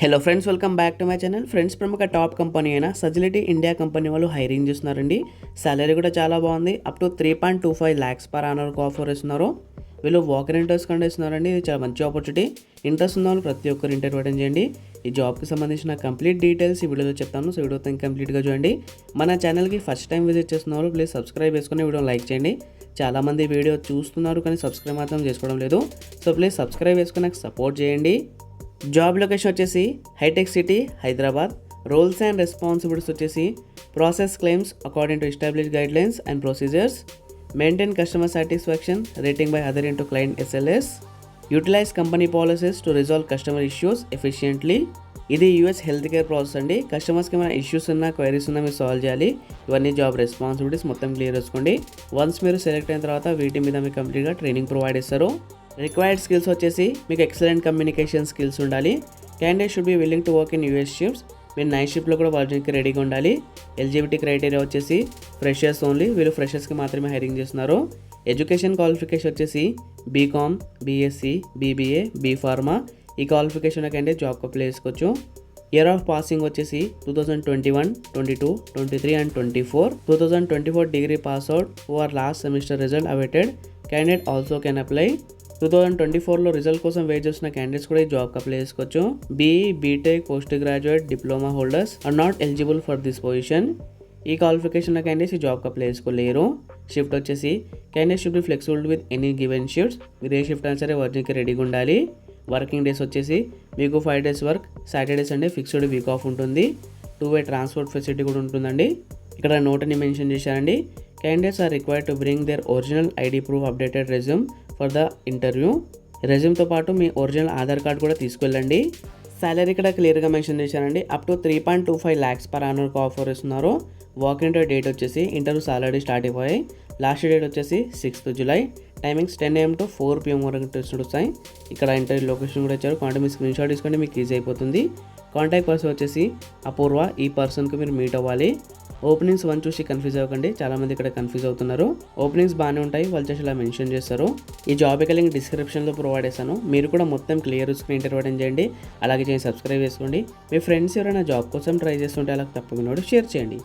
Hello friends, welcome back to my channel. Friends, ప్రముఖ top company అయిన సజిలిటీ India company వాళ్ళు hiring చేస్తున్నారండి. Salary కూడా చాలా బాగుంది. Up to 3.25 lakhs per annum offer ఇస్తున్నారు. వీళ్ళు వాకర్ ఇంటర్వ్యూస్ కండక్ట్ ఇస్తున్నారండి. ఇది చాలా మంచి ఆపర్చునిటీ. ఇంట్రెస్ట్ ఉన్న వాళ్ళు ప్రతి ఒక్కరు ఇంటర్వ్యూ అటెండ్ చేయండి. ఈ జాబ్కి సంబంధించిన కంప్లీట్ డీటెయిల్స్ ఈ వీడియోలో చెప్తాను. సో వీడియో కంప్లీట్గా చూడండి. మన ఛానల్కి ఫస్ట్ టైం విజిట్ చేస్తున్నారు, ప్లీజ్ సబ్స్క్రైబ్ చేసుకుని వీడియో లైక్ చేయండి. చాలామంది వీడియో చూస్తున్నారు కానీ సబ్స్క్రైబ్ మాత్రం చేసుకోవడం లేదు. సో ప్లీజ్ సబ్స్క్రైబ్ చేసుకుని నాకు సపోర్ట్ చేయండి. జాబ్ లొకేషన్ వచ్చేసి హైటెక్ City, Hyderabad. Roles and responsibilities వచ్చేసి process claims according to establish guidelines and procedures, maintain customer satisfaction rating by other into client SLS, utilize company policies to resolve customer issues efficiently. ఇది US health care process అండి. కస్టమర్స్కి ఏమైనా issues ఉన్నా, queries ఉన్నా మీరు solve చేయాలి. ఇవన్నీ job responsibilities మొత్తం క్లియర్ చేసుకోండి. వన్స్ మీరు సెలెక్ట్ అయిన తర్వాత వీటి మీద మీకు కంప్లీట్గా ట్రైనింగ్ ప్రొవైడ్ చేస్తారు. రిక్వైర్డ్ స్కిల్స్ వచ్చేసి మీకు ఎక్సలెంట్ కమ్యూనికేషన్ స్కిల్స్ ఉండాలి. Candidate should be willing to work in US shifts. మీరు నైట్ షిఫ్ట్లో కూడా వర్కింగ్కి రెడీగా ఉండాలి. ఎలిజిబిలిటీ క్రైటీరియా వచ్చేసి ఫ్రెషర్స్ ఓన్లీ. వీళ్ళు ఫ్రెషర్స్కి మాత్రమే హైరింగ్ చేస్తున్నారు. ఎడ్యుకేషన్ క్వాలిఫికేషన్ వచ్చేసి BCom, BSc, BBA, B.Pharma. ఈ క్వాలిఫికేషన్ క్యాండిడేట్ జాబ్కి అప్లై చేసుకోవచ్చు. ఇయర్ ఆఫ్ పాసింగ్ వచ్చేసి 2021, 22, 23 and 24. 2024 degree pass out who are last semester result awaited candidate also can apply. 2024లో రిజల్ట్ కోసం వెయిట్ చేస్తున్న క్యాండిడేట్స్ కూడా ఈ జాబ్కి అప్లై చేసుకోవచ్చు. BE, BTech, post graduate, diploma holders are not eligible for this position. ఈ qualification ఉన్న candidates ఈ జాబ్కి అప్లై చేసుకోలేరు. షిఫ్ట్ వచ్చేసి candidate should be flexible with any given shifts. మీరు ఏ షిఫ్ట్ అయినా సరే వర్కింగ్కి రెడీగా ఉండాలి. వర్కింగ్ డేస్ వచ్చేసి మీకు 5 days work, Saturday Sunday fixed week off ఉంటుంది. 2-way ట్రాన్స్పోర్ట్ ఫెసిలిటీ కూడా ఉంటుందండి. ఇక్కడ నోట్ అని మెన్షన్ చేశారండి. Candidates are required to bring their original ID proof, updated resume for the interview. రెజ్యూమ్తో పాటు మీ ఒరిజినల్ ఆధార్ కార్డ్ కూడా తీసుకెళ్ళండి. సాలరీ ఇక్కడ క్లియర్గా మెన్షన్ చేశారండి. Up to 3.25 lakhs per annum offer ఇస్తున్నారు. వాక్ ఇన్ డేట్ వచ్చేసి ఇంటర్వ్యూస్ ఆల్రెడీ స్టార్ట్ అయిపోయాయి. లాస్ట్ డేట్ వచ్చేసి 6th July. Timings 10 AM to 4 PM వరకు టెస్ట్ వస్తాయి. ఇక్కడ ఇంటర్వ్యూ లొకేషన్ కూడా ఇచ్చారు. కాంటాక్ట్ మీ స్క్రీన్ షాట్ తీసుకుంటే మీకు ఈజీ అయిపోతుంది. కాంటాక్ట్ పర్సన్ వచ్చేసి అపూర్వ. ఈ పర్సన్కి మీరు మీట్ అవ్వాలి. ఓపెనింగ్స్ 1 చూసి కన్ఫ్యూజ్ అవ్వకండి. చాలామంది ఇక్కడ కన్ఫ్యూజ్ అవుతున్నారు. ఓపెనింగ్స్ బాగానే ఉంటాయి, వాళ్ళు చేసి ఇలా మెన్షన్ చేస్తారు. ఈ జాబ్ లింక్ డిస్క్రిప్షన్లో ప్రొవైడ్ చేశాను. మీరు కూడా మొత్తం క్లియర్ స్క్రీన్ ఇంటర్వ్యూ అటెండ్ చేయండి. అలాగే సబ్స్క్రైబ్ చేసుకోండి. మీ ఫ్రెండ్స్ ఎవరైనా జాబ్ కోసం ట్రై చేస్తుంటే అలా తప్పకుండా షేర్ చేయండి.